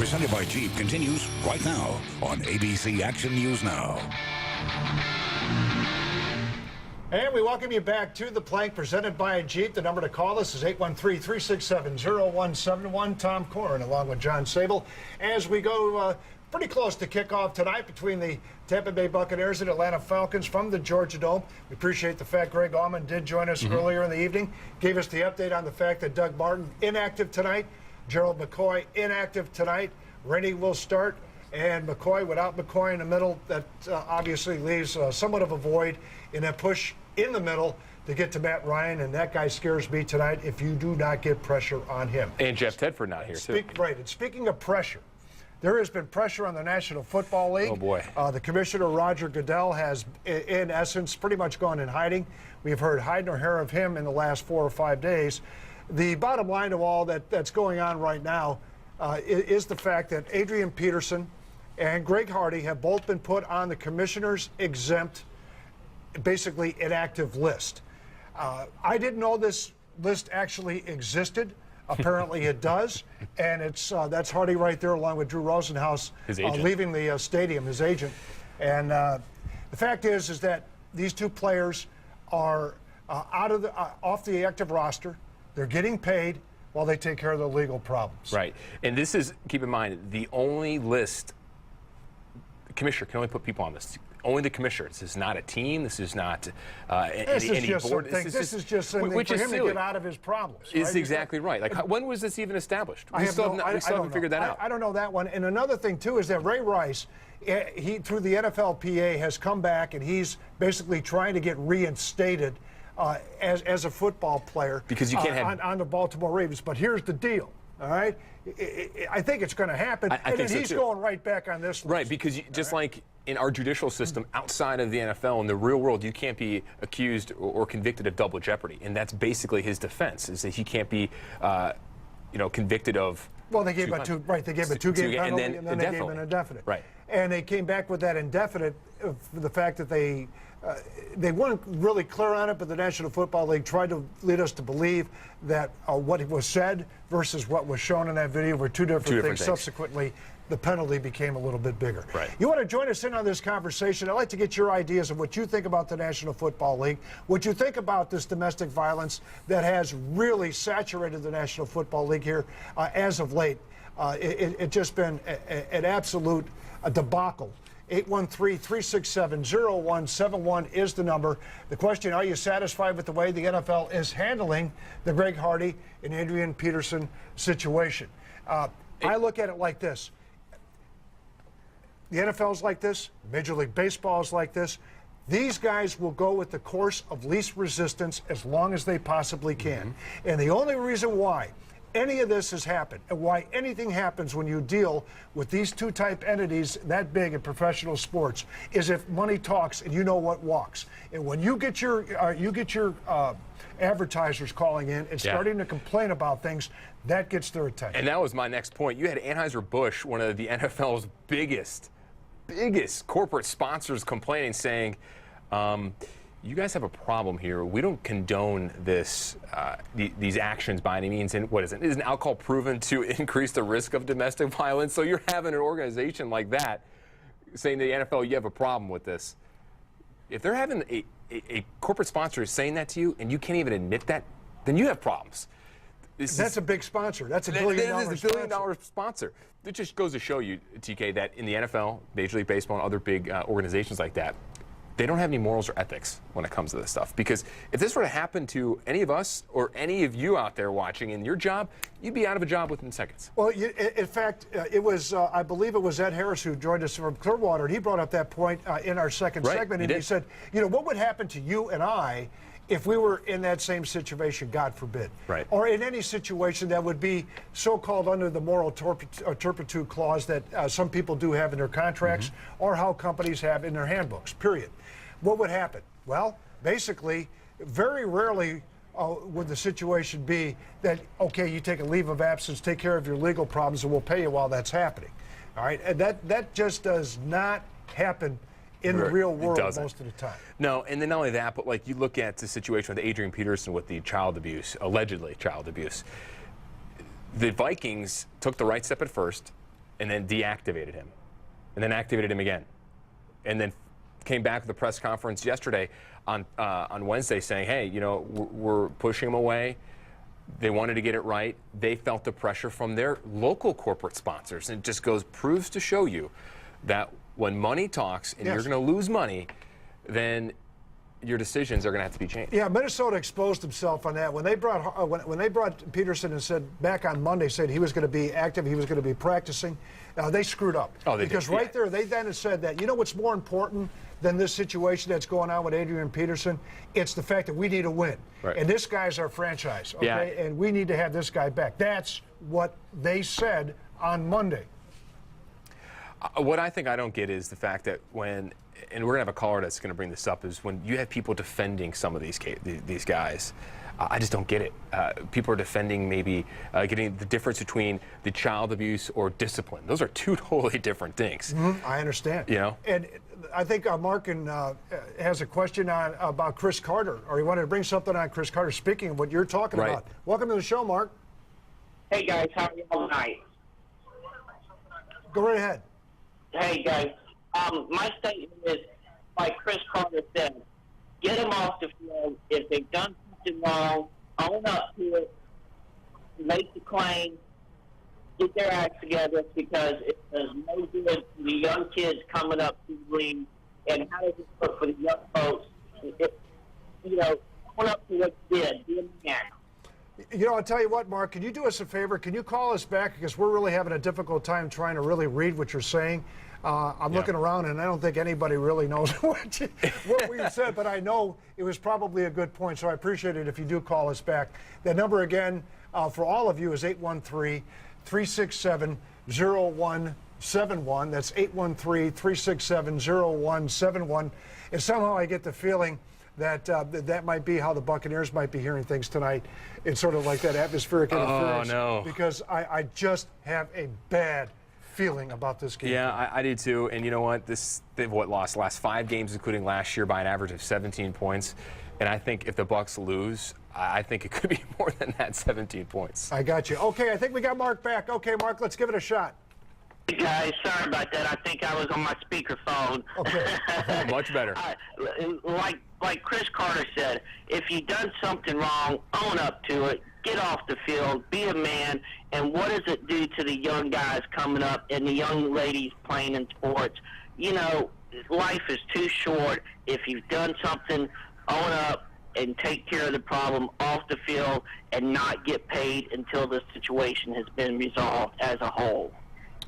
presented by Jeep, continues right now on ABC Action News Now. And we welcome you back to The Plank, presented by Jeep. The number to call us is 813-367-0171. Tom Korun along with John Sabol as we go pretty close to kickoff tonight between the Tampa Bay Buccaneers and Atlanta Falcons from the Georgia Dome. We appreciate the fact Greg Allman did join us earlier in the evening, gave us the update on the fact that Doug Martin inactive tonight, Gerald McCoy inactive tonight, Rennie will start, and McCoy, without McCoy in the middle, that obviously leaves somewhat of a void in a push in the middle to get to Matt Ryan, and that guy scares me tonight if you do not get pressure on him. And Jeff Tedford not here, too. Right, and speaking of pressure, there has been pressure on the National Football League. Oh, boy. The commissioner, Roger Goodell, has, in essence, pretty much gone in hiding. We've heard hide nor hair of him in the last 4 or 5 days. The bottom line of all that's going on right now is the fact that Adrian Peterson and Greg Hardy have both been put on the commissioner's exempt, basically inactive list. I didn't know this list actually existed. Apparently it does, and that's Hardy right there, along with Drew Rosenhaus, leaving the stadium, his agent. And the fact is that these two players are off the active roster. They're getting paid while they take care of their legal problems. Right, and this is, keep in mind, the only list. The commissioner can only put people on this. Only the commissioner. This is not a team. This is not any board. This is just something for him to get out of his problems. Right? Is exactly right. Like, when was this even established? We still haven't figured that out. I don't know that one. And another thing, too, is that Ray Rice, he through the NFLPA, has come back, and he's basically trying to get reinstated as a football player because you can't have on the Baltimore Ravens. But here's the deal. All right, I think it's going to happen, and then he's going right back on this list. Right, because just like in our judicial system outside of the NFL, in the real world, you can't be accused or convicted of double jeopardy, and that's basically his defense, is that he can't be, convicted of. Well, they gave a two game penalty, and then they gave an indefinite. Right, and they came back with that indefinite for the fact that they weren't really clear on it, but the National Football League tried to lead us to believe that what was said versus what was shown in that video were two different things. Subsequently, the penalty became a little bit bigger. Right. You want to join us in on this conversation? I'd like to get your ideas of what you think about the National Football League, what you think about this domestic violence that has really saturated the National Football League here as of late. It's just been an absolute debacle. 813-367-0171 is the number. The question, are you satisfied with the way the NFL is handling the Greg Hardy and Adrian Peterson situation? I look at it like this. The NFL is like this. Major League Baseball is like this. These guys will go with the course of least resistance as long as they possibly can. And the only reason why any of this has happened, and why anything happens when you deal with these two type entities that big in professional sports, is if money talks and you know what walks. And when you get your advertisers calling in and starting to complain about things, that gets their attention. And that was my next point. You had Anheuser-Busch, one of the NFL's biggest corporate sponsors, complaining, saying, you guys have a problem here. We don't condone this, these actions by any means. And what is it? Isn't alcohol proven to increase the risk of domestic violence? So you're having an organization like that saying to the NFL, you have a problem with this. If they're having a corporate sponsor saying that to you and you can't even admit that, then you have problems. That's a big sponsor. That's a billion-dollar sponsor. billion-dollar sponsor. It just goes to show you, TK, that in the NFL, Major League Baseball, and other big organizations like that, they don't have any morals or ethics when it comes to this stuff. Because if this were to happen to any of us or any of you out there watching in your job, you'd be out of a job within seconds. Well, in fact, it was, I believe it was Ed Harris who joined us from Clearwater, and he brought up that point in our second segment. And he said, what would happen to you and I if we were in that same situation, God forbid, or in any situation that would be so-called under the moral turpitude clause that some people do have in their contracts, or how companies have in their handbooks, period. What would happen? Well, basically, very rarely would the situation be that, okay, you take a leave of absence, take care of your legal problems, and we'll pay you while that's happening. All right? And that just does not happen in the real world most of the time. No, and then not only that, but like you look at the situation with Adrian Peterson with the child abuse, allegedly child abuse. The Vikings took the right step at first, and then deactivated him, and then activated him again, and then came back with a press conference yesterday on Wednesday saying, hey, you know, we're pushing him away. They wanted to get it right. They felt the pressure from their local corporate sponsors. And it just proves to show you that when money talks and you're going to lose money, then your decisions are going to have to be changed. Yeah, Minnesota exposed himself on that when they brought when they brought Peterson and said back on Monday, said he was going to be active, he was going to be practicing. They screwed up. Oh, they because did. Right there, they then said that, you know what's more important than this situation that's going on with Adrian Peterson? It's the fact that we need a win. Right. And this guy's our franchise, okay? Yeah. And we need to have this guy back. That's what they said on Monday. What I think I don't get is the fact that when, and we're going to have a caller that's going to bring this up, is when you have people defending some of these guys. I just don't get it. People are defending maybe getting the difference between the child abuse or discipline. Those are two totally different things. Mm-hmm. I understand. You know? And I think Mark has a question about Chris Carter, or he wanted to bring something on Chris Carter, speaking of what you're talking about. Welcome to the show, Mark. Hey, guys. How are you all tonight? Go right ahead. Hey, guys. My statement is, like Chris Carter said, get them off the field. If they've done something wrong, own up to it, make the claim, get their acts together, because it does no good to the young kids coming up to the league. And how does it look for the young folks? Own up to what you did. Be a man. You know, I'll tell you what, Mark, can you do us a favor? Can you call us back? Because we're really having a difficult time trying to really read what you're saying. I'm looking around, and I don't think anybody really knows what we said, but I know it was probably a good point, so I appreciate it if you do call us back. That number again for all of you is 813-367-0171. That's 813-367-0171. And somehow I get the feeling that that might be how the Buccaneers might be hearing things tonight. It's sort of like that atmospheric interference. Oh, no. Because I just have a bad feeling about this game. Yeah, I do too. And you know what? They've lost the last 5 games, including last year, by an average of 17 points. And I think if the Bucs lose, I think it could be more than that, 17 points. I got you. Okay, I think we got Mark back. Okay, Mark, let's give it a shot. Hey, guys, sorry about that. I think I was on my speakerphone. Okay. Much better. Like Chris Carter said, if you've done something wrong, own up to it. Get off the field, be a man, and what does it do to the young guys coming up and the young ladies playing in sports? You know, life is too short. If you've done something, own up and take care of the problem off the field and not get paid until the situation has been resolved as a whole.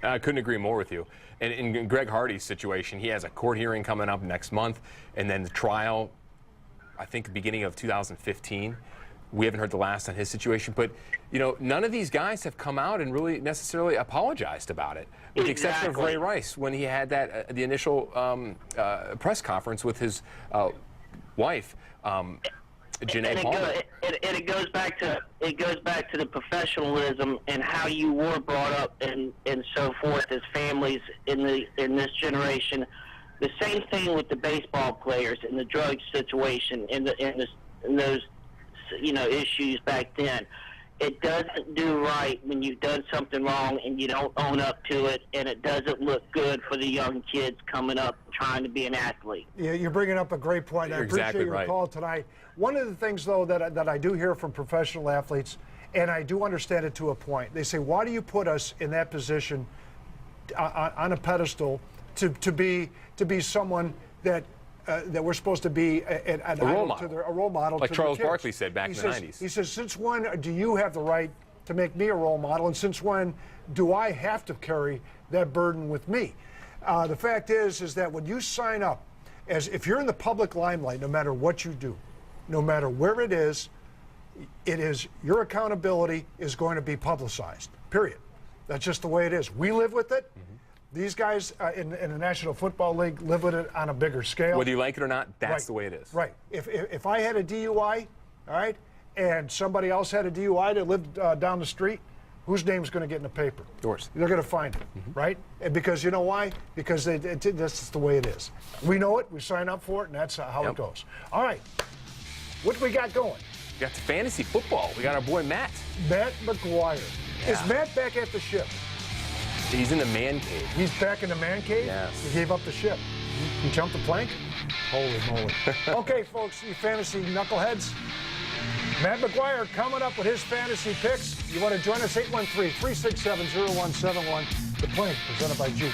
I couldn't agree more with you. And in Greg Hardy's situation, he has a court hearing coming up next month, and then the trial, I think, the beginning of 2015. We haven't heard the last on his situation, but you know, none of these guys have come out and really necessarily apologized about it, with the exception of Ray Rice when he had that the initial press conference with his wife, Janae Palmer. It goes back to the professionalism and how you were brought up and so forth as families in this generation. The same thing with the baseball players and the drug situation and those issues back then. It doesn't do right when you've done something wrong and you don't own up to it, and it doesn't look good for the young kids coming up trying to be an athlete. Yeah, you're bringing up a great point. I appreciate your call tonight. One of the things, though, that I do hear from professional athletes, and I do understand it to a point, they say, why do you put us in that position on a pedestal to be someone that we're supposed to be a role model like to Charles the kids. Barkley said back in the 90s. He says, since when do you have the right to make me a role model, and since when do I have to carry that burden with me? The fact is that when you sign up, as if you're in the public limelight, no matter what you do, no matter where it is your accountability is going to be publicized, period. That's just the way it is. We live with it. Mm-hmm. These guys in the National Football League live with it on a bigger scale. Whether you like it or not, that's the way it is. Right. If I had a DUI, all right, and somebody else had a DUI that lived down the street, whose name's going to get in the paper? Yours. They're going to find it, right? And because you know why? Because that's just the way it is. We know it. We sign up for it, and that's how it goes. All right. What do we got going? We got the fantasy football. We got our boy Matt. Matt McGuire. Yeah. Is Matt back at the ship? He's in the man cave. He's back in the man cave? Yes. He gave up the ship. He jumped the plank? Holy moly. Okay, folks, you fantasy knuckleheads. Matt McGuire coming up with his fantasy picks. You want to join us, 813-367-0171. The Plank, presented by Jeep.